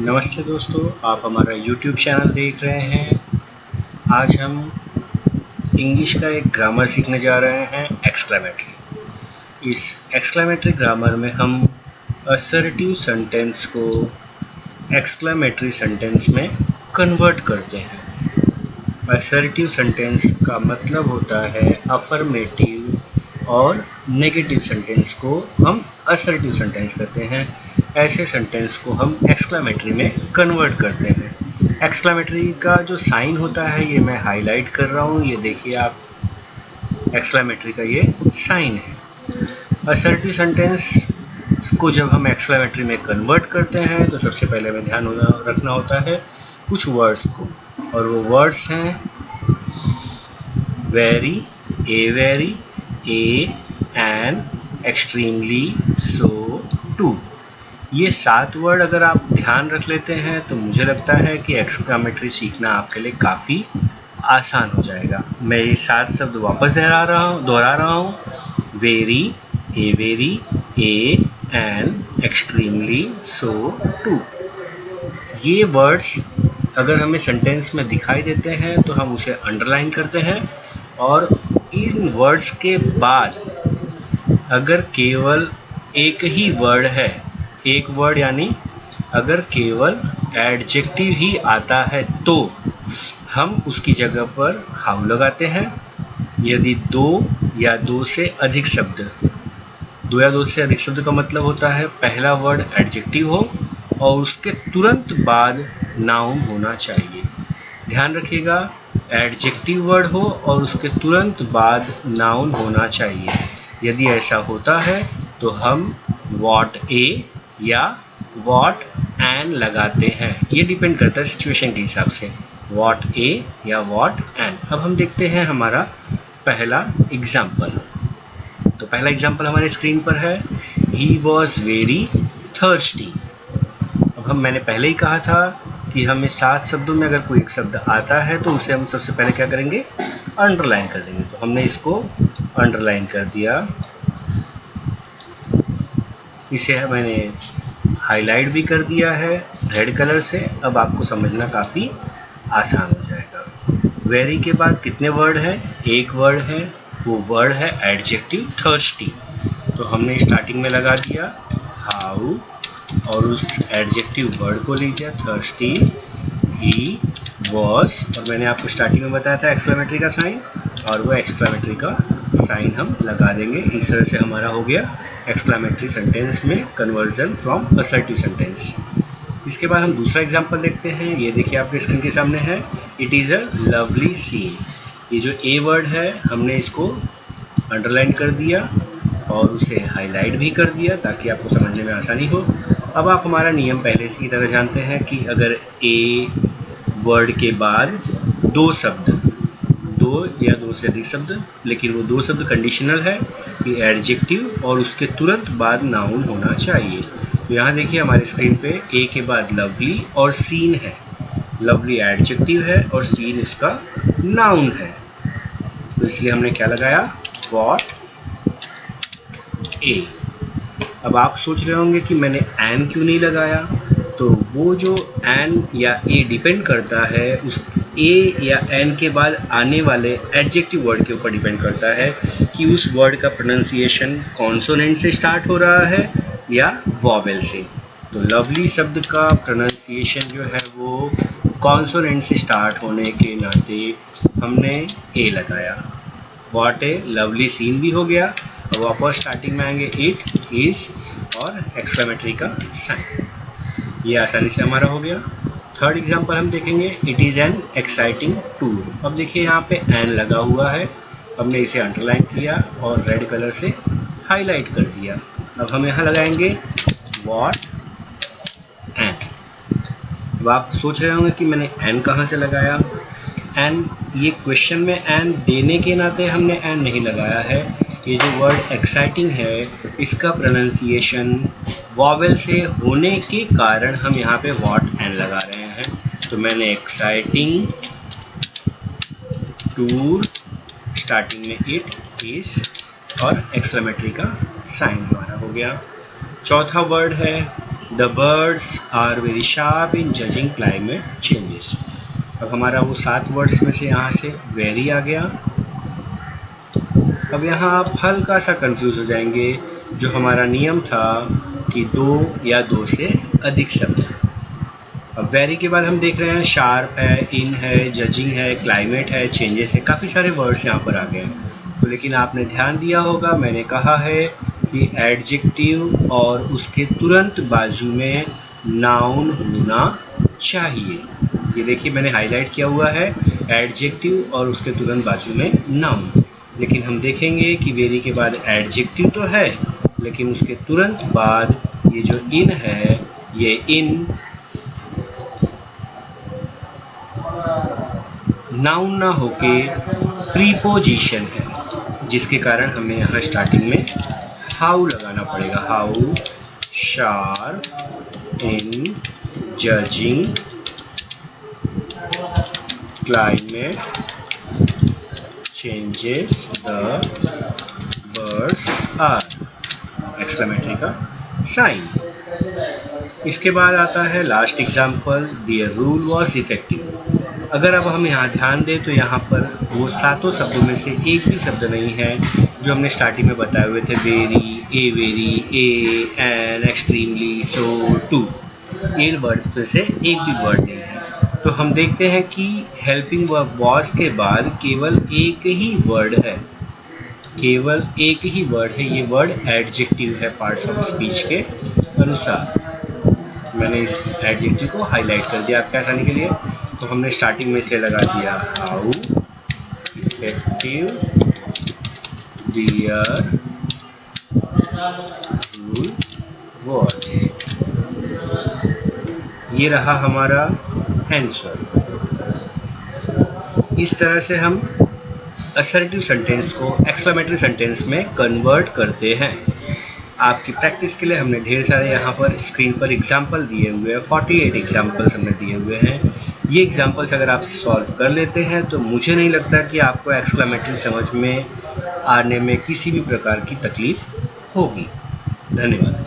नमस्ते दोस्तों, आप हमारा YouTube चैनल देख रहे हैं। आज हम इंग्लिश का एक ग्रामर सीखने जा रहे हैं, एक्सक्लेमेटरी। इस एक्सक्लेमेटरी ग्रामर में हम असर्टिव सेंटेंस को एक्सक्लेमेटरी सेंटेंस में कन्वर्ट करते हैं। असर्टिव सेंटेंस का मतलब होता है अफर्मेटिव, और नेगेटिव सेंटेंस को हम असर्टिव सेंटेंस कहते हैं। ऐसे सेंटेंस को हम एक्सक्लेमेटरी में कन्वर्ट करते हैं। एक्सक्लेमेटरी का जो साइन होता है ये मैं हाईलाइट कर रहा हूँ, ये देखिए आप, एक्सक्लेमेटरी का ये साइन है। असर्टिव सेंटेंस को जब हम एक्सक्लेमेटरी में कन्वर्ट करते हैं तो सबसे पहले हमें ध्यान रखना होता है कुछ वर्ड्स को, और वो वर्ड्स हैं very, very, an, extremely, so, too. ये 7 वर्ड अगर आप ध्यान रख लेते हैं तो मुझे लगता है कि एक्सक्लेमेटरी सीखना आपके लिए काफ़ी आसान हो जाएगा। मैं ये 7 शब्द वापस दोहरा रहा हूँ। Very, very, an, extremely, so, too. ये वर्ड्स अगर हमें सेंटेंस में दिखाई देते हैं तो हम उसे अंडरलाइन करते हैं, और इन वर्ड्स के बाद अगर केवल एक ही वर्ड है, एक वर्ड यानी अगर केवल एडजेक्टिव ही आता है तो हम उसकी जगह पर हाउ लगाते हैं। यदि दो या दो से अधिक शब्द का मतलब होता है पहला वर्ड एडजेक्टिव हो और उसके तुरंत बाद नाउन होना चाहिए। ध्यान रखिएगा, एडजेक्टिव वर्ड हो और उसके तुरंत बाद नाउन होना चाहिए। यदि ऐसा होता है तो हम वॉट ए या वॉट एन लगाते हैं। ये डिपेंड करता है सिचुएशन के हिसाब से, वॉट ए या वॉट एन। अब हम देखते हैं हमारा पहला एग्जाम्पल। तो पहला एग्जाम्पल हमारे स्क्रीन पर है, ही वॉज वेरी थर्स्टी। अब मैंने पहले ही कहा था कि हमें 7 शब्दों में अगर कोई एक शब्द आता है तो उसे हम सबसे पहले क्या करेंगे, अंडरलाइन कर देंगे। तो हमने इसको अंडरलाइन कर दिया, इसे मैंने हाईलाइट भी कर दिया है रेड कलर से। अब आपको समझना काफ़ी आसान हो जाएगा। वेरी के बाद कितने वर्ड हैं, एक वर्ड है, वो वर्ड है एडजेक्टिव थर्स्टी। तो हमने स्टार्टिंग में लगा दिया हाउ और उस एडजेक्टिव वर्ड को ले दिया थर्स्टी, ही वॉज, और मैंने आपको स्टार्टिंग में बताया था एक्सक्लेमेटरी का साइन, और वो एक्सक्लेमेटरी का साइन हम लगा देंगे। इस तरह से हमारा हो गया एक्सक्लेमेटरी सेंटेंस में कन्वर्जन फ्रॉम असर्टिव सेंटेंस। इसके बाद हम दूसरा एग्जांपल देखते हैं। ये देखिए आपके स्क्रीन के सामने है, it is a lovely scene. ये जो ए वर्ड है हमने इसको अंडरलाइन कर दिया और उसे हाईलाइट भी कर दिया ताकि आपको समझने में आसानी हो। अब आप हमारा नियम पहले से की तरह जानते हैं कि अगर ए वर्ड के बाद दो शब्द, दो या दो से अधिक शब्द, लेकिन वो दो शब्द कंडीशनल है कि एडजेक्टिव और उसके तुरंत बाद नाउन होना चाहिए। तो यहाँ देखिए हमारे स्क्रीन पे ए के बाद लवली और सीन है। लवली एडजेक्टिव है और सीन इसका नाउन है, तो इसलिए हमने क्या लगाया, वॉट ए। अब आप सोच रहे होंगे कि मैंने एन क्यों नहीं लगाया, तो वो जो एन या ए डिपेंड करता है उस ए या एन के बाद आने वाले एडजेक्टिव वर्ड के ऊपर डिपेंड करता है कि उस वर्ड का प्रोनाउंसिएशन कॉन्सोनेंट से स्टार्ट हो रहा है या वॉवेल से। तो लवली शब्द का प्रोनाउंसिएशन जो है वो कॉन्सोनेंट से स्टार्ट होने के नाते हमने ए लगाया। वॉट ए लवली सीन भी हो गया। अब वापस स्टार्टिंग में आएंगे इट इज़ और एक्सक्लेमेटरी का साइन, ये आसानी से हमारा हो गया। थर्ड एग्जांपल हम देखेंगे, it is an exciting tour. अब देखिए यहाँ पे एन लगा हुआ है, हमने इसे अंडरलाइन किया और रेड कलर से हाईलाइट कर दिया। अब हम यहाँ लगाएंगे वॉट एन। अब आप सोच रहे होंगे कि मैंने एन कहाँ से लगाया। एन, ये क्वेश्चन में एन देने के नाते हमने एन नहीं लगाया है। ये जो वर्ड एक्साइटिंग है इसका प्रोनाउंसिएशन वॉवेल से होने के कारण हम यहाँ पे वॉट एन लगा रहे हैं। तो मैंने एक्साइटिंग टूर, स्टार्टिंग में इट इज़ और एक्सक्लेमेटरी का साइन हमारा हो गया। चौथा वर्ड है the birds are very sharp in judging climate changes. अब हमारा वो 7 वर्ड्स में से यहाँ से वेरी आ गया। अब यहाँ आप हल्का सा कंफ्यूज हो जाएंगे, जो हमारा नियम था कि 2 या 2 से अधिक शब्द। अब वेरी के बाद हम देख रहे हैं शार्प है, इन है, जजिंग है, क्लाइमेट है, चेंजेस है, काफ़ी सारे वर्ड्स यहाँ पर आ गए। तो लेकिन आपने ध्यान दिया होगा, मैंने कहा है कि एडजेक्टिव और उसके तुरंत बाजू में नाउन होना चाहिए। ये देखिए मैंने हाईलाइट किया हुआ है, एडजेक्टिव और उसके तुरंत बाजू में नाउन। लेकिन हम देखेंगे कि वेरी के बाद एडजेक्टिव तो है, लेकिन उसके तुरंत बाद ये जो इन है, ये इन नाउन ना होके प्रीपोजिशन है, जिसके कारण हमें यहाँ स्टार्टिंग में हाउ लगाना पड़ेगा। How sharp in judging climate changes the birds are, exclamatory का साइन। इसके बाद आता है last example, their rule was effective. अगर अब हम यहाँ ध्यान दें तो यहाँ पर वो 7 शब्दों में से एक भी शब्द नहीं है जो हमने स्टार्टिंग में बताए हुए थे, very, a, an, extremely, so, too. इन वर्ड्स में से एक भी वर्ड नहीं है। तो हम देखते हैं कि हेल्पिंग वर्ब वॉज के बाद केवल एक ही वर्ड है, केवल एक ही वर्ड है। ये वर्ड एडजेक्टिव है पार्ट्स ऑफ स्पीच के अनुसार। मैंने इस एडजेक्टिव को हाईलाइट कर दिया आपके आसानी के लिए। तो हमने स्टार्टिंग में से लगा दिया how effective their rule was. ये रहा हमारा आंसर। इस तरह से हम असर्टिव सेंटेंस को एक्सक्लेमेटरी सेंटेंस में कन्वर्ट करते हैं। आपकी प्रैक्टिस के लिए हमने ढेर सारे यहाँ पर स्क्रीन पर एग्जाम्पल दिए हुए हैं, 48 एग्जाम्पल्स हमने दिए हुए हैं। ये एग्जाम्पल्स अगर आप सॉल्व कर लेते हैं तो मुझे नहीं लगता कि आपको एक्सक्लेमेटरी समझ में आने में किसी भी प्रकार की तकलीफ होगी। धन्यवाद।